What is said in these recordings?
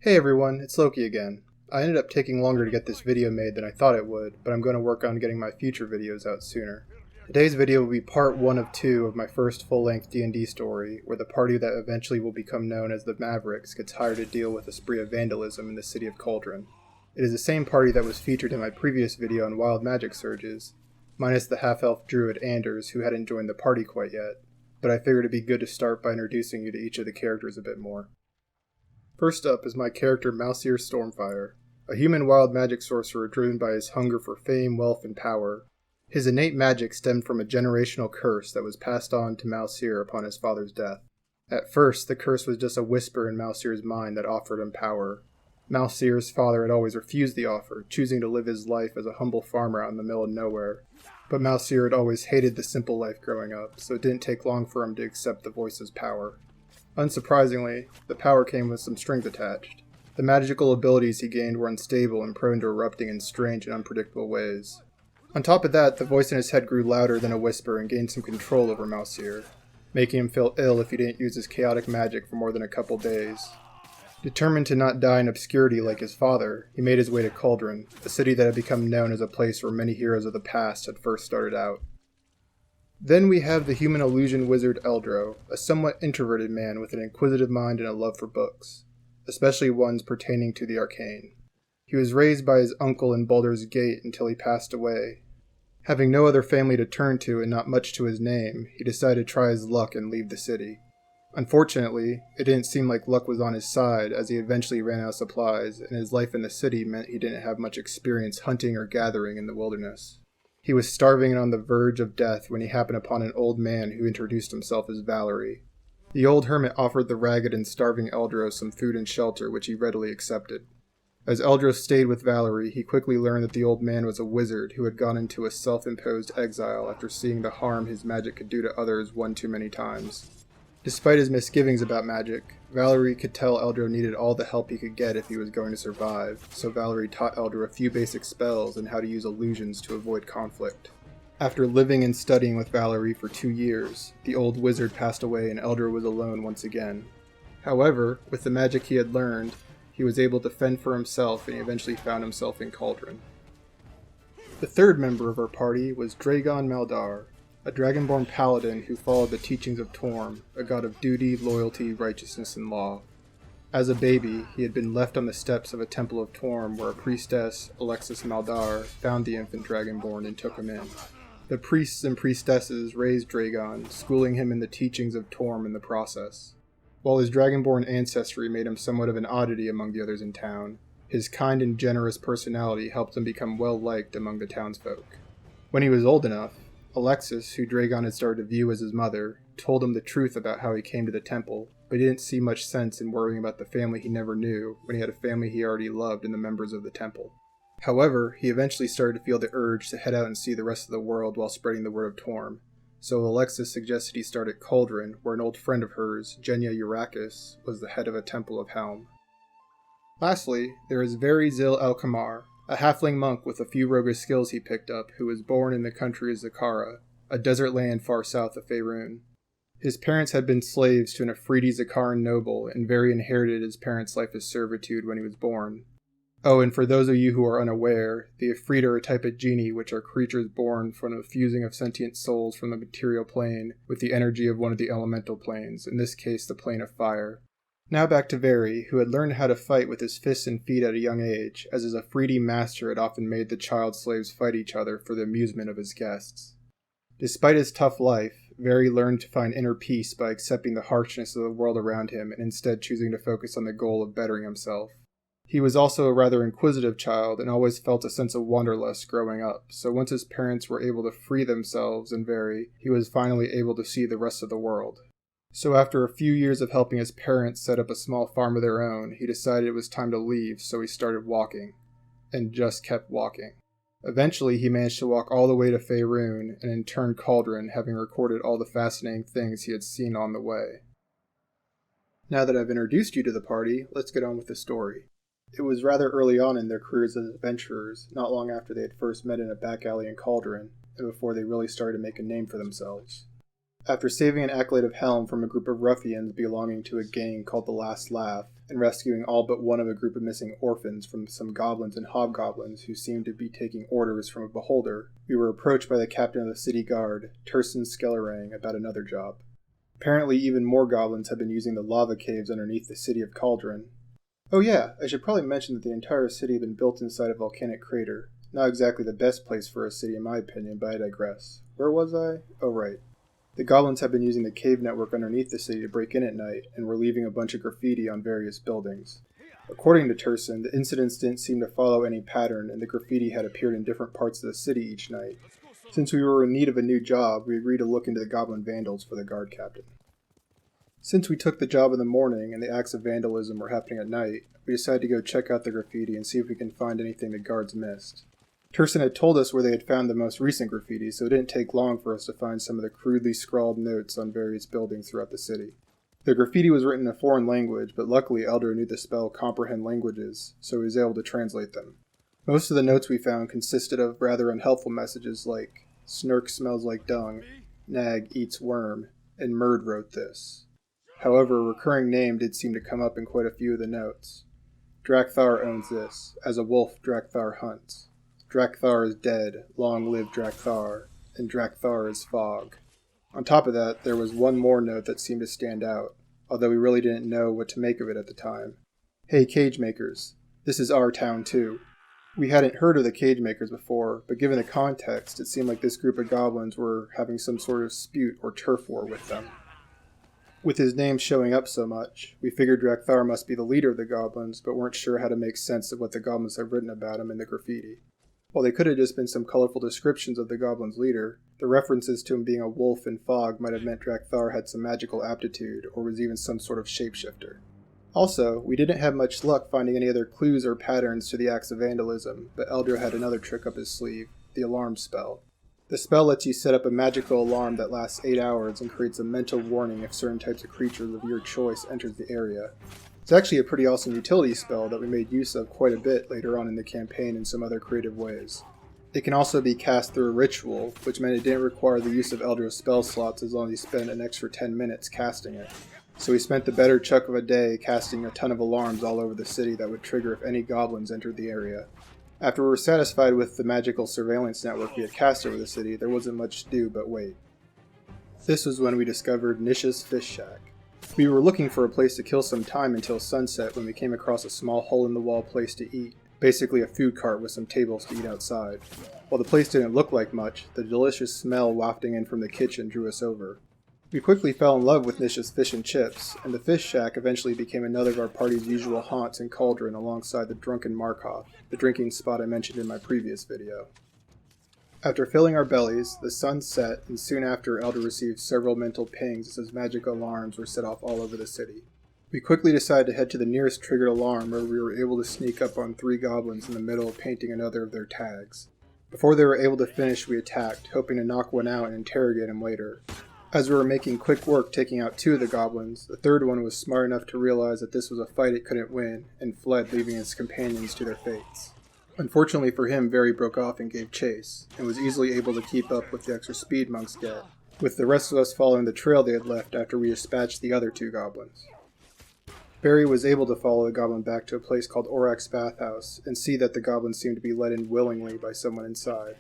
Hey everyone, it's Loki again. I ended up taking longer to get this video made than I thought it would, but I'm going to work on getting my future videos out sooner. Today's video will be part 1 of 2 of my first full-length D&D story, where the party that eventually will become known as the Mavericks gets hired to deal with a spree of vandalism in the city of Cauldron. It is the same party that was featured in my previous video on wild magic surges, minus the half-elf druid Anders who hadn't joined the party quite yet, but I figured it'd be good to start by introducing you to each of the characters a bit more. First up is my character Mousier Stormfire, a human wild magic sorcerer driven by his hunger for fame, wealth, and power. His innate magic stemmed from a generational curse that was passed on to Mousier upon his father's death. At first, the curse was just a whisper in Mousier's mind that offered him power. Mousier's father had always refused the offer, choosing to live his life as a humble farmer out in the middle of nowhere. But Mousier had always hated the simple life growing up, so it didn't take long for him to accept the voice's power. Unsurprisingly, the power came with some strings attached. The magical abilities he gained were unstable and prone to erupting in strange and unpredictable ways. On top of that, the voice in his head grew louder than a whisper and gained some control over Mousier, making him feel ill if he didn't use his chaotic magic for more than a couple days. Determined to not die in obscurity like his father, he made his way to Cauldron, a city that had become known as a place where many heroes of the past had first started out. Then we have the human illusion wizard Eldro, a somewhat introverted man with an inquisitive mind and a love for books, especially ones pertaining to the arcane. He was raised by his uncle in Baldur's Gate until he passed away. Having no other family to turn to and not much to his name, he decided to try his luck and leave the city. Unfortunately, it didn't seem like luck was on his side as he eventually ran out of supplies, and his life in the city meant he didn't have much experience hunting or gathering in the wilderness. He was starving and on the verge of death when he happened upon an old man who introduced himself as Valerie. The old hermit offered the ragged and starving Eldro some food and shelter, which he readily accepted. As Eldro stayed with Valerie, he quickly learned that the old man was a wizard who had gone into a self-imposed exile after seeing the harm his magic could do to others one too many times. Despite his misgivings about magic, Valerie could tell Eldro needed all the help he could get if he was going to survive, so Valerie taught Eldro a few basic spells and how to use illusions to avoid conflict. After living and studying with Valerie for 2 years, the old wizard passed away and Eldro was alone once again. However, with the magic he had learned, he was able to fend for himself and he eventually found himself in Cauldron. The third member of our party was Dragon Maldar, a dragonborn paladin who followed the teachings of Torm, a god of duty, loyalty, righteousness, and law. As a baby, he had been left on the steps of a temple of Torm where a priestess, Alexis Maldar, found the infant dragonborn and took him in. The priests and priestesses raised Dragon, schooling him in the teachings of Torm in the process. While his dragonborn ancestry made him somewhat of an oddity among the others in town, his kind and generous personality helped him become well-liked among the townsfolk. When he was old enough, Alexis, who Dragon had started to view as his mother, told him the truth about how he came to the temple, but he didn't see much sense in worrying about the family he never knew when he had a family he already loved in the members of the temple. However, he eventually started to feel the urge to head out and see the rest of the world while spreading the word of Torm, so Alexis suggested he start at Cauldron, where an old friend of hers, Genya Eurakis, was the head of a temple of Helm. Lastly, there is Very Zil Alkamar, a halfling monk with a few roguish skills he picked up, who was born in the country of Zakara, a desert land far south of Faerun. His parents had been slaves to an Afridi Zakaran noble, and Very inherited his parents' life of servitude when he was born. Oh, and for those of you who are unaware, the Afridi are a type of genie which are creatures born from the fusing of sentient souls from the material plane with the energy of one of the elemental planes, in this case the plane of fire. Now back to Very, who had learned how to fight with his fists and feet at a young age, as his Afridi master had often made the child slaves fight each other for the amusement of his guests. Despite his tough life, Very learned to find inner peace by accepting the harshness of the world around him and instead choosing to focus on the goal of bettering himself. He was also a rather inquisitive child and always felt a sense of wanderlust growing up, so once his parents were able to free themselves in Very, he was finally able to see the rest of the world. So after a few years of helping his parents set up a small farm of their own, he decided it was time to leave, so he started walking. And just kept walking. Eventually, he managed to walk all the way to Faerun, and in turn Cauldron, having recorded all the fascinating things he had seen on the way. Now that I've introduced you to the party, let's get on with the story. It was rather early on in their careers as adventurers, not long after they had first met in a back alley in Cauldron, and before they really started to make a name for themselves. After saving an accolade of Helm from a group of ruffians belonging to a gang called the Last Laugh, and rescuing all but one of a group of missing orphans from some goblins and hobgoblins who seemed to be taking orders from a beholder, we were approached by the captain of the city guard, Turson Skellerang, about another job. Apparently even more goblins had been using the lava caves underneath the city of Cauldron. Oh yeah, I should probably mention that the entire city had been built inside a volcanic crater. Not exactly the best place for a city in my opinion, but I digress. Where was I? Oh right. The goblins had been using the cave network underneath the city to break in at night, and were leaving a bunch of graffiti on various buildings. According to Turson, the incidents didn't seem to follow any pattern, and the graffiti had appeared in different parts of the city each night. Since we were in need of a new job, we agreed to look into the goblin vandals for the guard captain. Since we took the job in the morning, and the acts of vandalism were happening at night, we decided to go check out the graffiti and see if we can find anything the guards missed. Turson had told us where they had found the most recent graffiti, so it didn't take long for us to find some of the crudely scrawled notes on various buildings throughout the city. The graffiti was written in a foreign language, but luckily Eldro knew the spell comprehend languages, so he was able to translate them. Most of the notes we found consisted of rather unhelpful messages like, "Snurk smells like dung," "Nag eats worm," and "Murd wrote this." However, a recurring name did seem to come up in quite a few of the notes. "Drakthar owns this. As a wolf, Drakthar hunts. Drakthar is dead, long live Drakthar, and Drakthar is fog." On top of that, there was one more note that seemed to stand out, although we really didn't know what to make of it at the time. "Hey cage makers, this is our town too." We hadn't heard of the cage makers before, but given the context, it seemed like this group of goblins were having some sort of dispute or turf war with them. With his name showing up so much, we figured Drakthar must be the leader of the goblins, but weren't sure how to make sense of what the goblins had written about him in the graffiti. While they could have just been some colorful descriptions of the goblin's leader, the references to him being a wolf and fog might have meant Drakthar had some magical aptitude, or was even some sort of shapeshifter. Also, we didn't have much luck finding any other clues or patterns to the acts of vandalism, but Eldro had another trick up his sleeve, the alarm spell. The spell lets you set up a magical alarm that lasts 8 hours and creates a mental warning if certain types of creatures of your choice enters the area. It's actually a pretty awesome utility spell that we made use of quite a bit later on in the campaign in some other creative ways. It can also be cast through a ritual, which meant it didn't require the use of Eldro's spell slots as long as you spent an extra 10 minutes casting it. So we spent the better chunk of a day casting a ton of alarms all over the city that would trigger if any goblins entered the area. After we were satisfied with the magical surveillance network we had cast over the city, there wasn't much to do but wait. This was when we discovered Nish's Fish Shack. We were looking for a place to kill some time until sunset when we came across a small hole-in-the-wall place to eat, basically a food cart with some tables to eat outside. While the place didn't look like much, the delicious smell wafting in from the kitchen drew us over. We quickly fell in love with Nish's fish and chips, and the Fish Shack eventually became another of our party's usual haunts in Cauldron alongside the Drunken Markov, the drinking spot I mentioned in my previous video. After filling our bellies, the sun set, and soon after Eldro received several mental pings as his magic alarms were set off all over the city. We quickly decided to head to the nearest triggered alarm where we were able to sneak up on 3 goblins in the middle of painting another of their tags. Before they were able to finish, we attacked, hoping to knock one out and interrogate him later. As we were making quick work taking out 2 of the goblins, the third one was smart enough to realize that this was a fight it couldn't win, and fled, leaving its companions to their fates. Unfortunately for him, Very broke off and gave chase, and was easily able to keep up with the extra speed monks get, with the rest of us following the trail they had left after we dispatched the other 2 goblins. Barry was able to follow the goblin back to a place called Orak's Bathhouse, and see that the goblin seemed to be let in willingly by someone inside.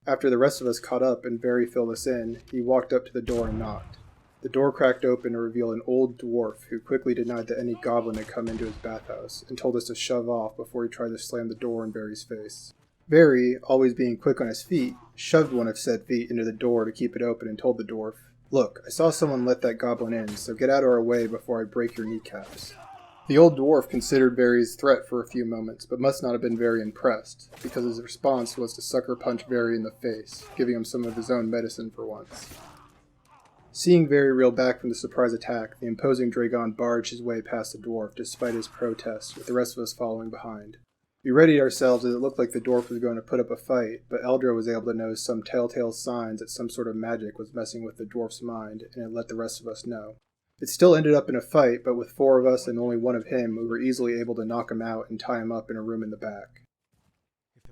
After the rest of us caught up and Barry filled us in, he walked up to the door and knocked. The door cracked open to reveal an old dwarf who quickly denied that any goblin had come into his bathhouse, and told us to shove off before he tried to slam the door in Barry's face. Barry, always being quick on his feet, shoved one of said feet into the door to keep it open and told the dwarf, "Look, I saw someone let that goblin in, so get out of our way before I break your kneecaps." The old dwarf considered Barry's threat for a few moments, but must not have been very impressed, because his response was to sucker punch Barry in the face, giving him some of his own medicine for once. Seeing Barry reel back from the surprise attack, the imposing Dragon barged his way past the dwarf despite his protest, with the rest of us following behind. We readied ourselves as it looked like the dwarf was going to put up a fight, but Eldro was able to notice some telltale signs that some sort of magic was messing with the dwarf's mind, and it let the rest of us know. It still ended up in a fight, but with 4 of us and only 1 of him, we were easily able to knock him out and tie him up in a room in the back.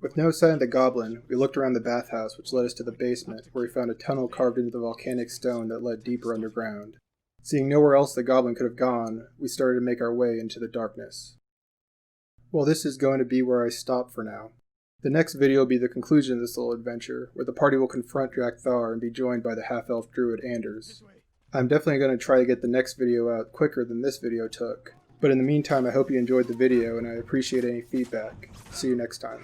With no sign of the goblin, we looked around the bathhouse, which led us to the basement, where we found a tunnel carved into the volcanic stone that led deeper underground. Seeing nowhere else the goblin could have gone, we started to make our way into the darkness. Well, this is going to be where I stop for now. The next video will be the conclusion of this little adventure, where the party will confront Drakthar and be joined by the half-elf druid Anders. I'm definitely going to try to get the next video out quicker than this video took, but in the meantime I hope you enjoyed the video and I appreciate any feedback. See you next time.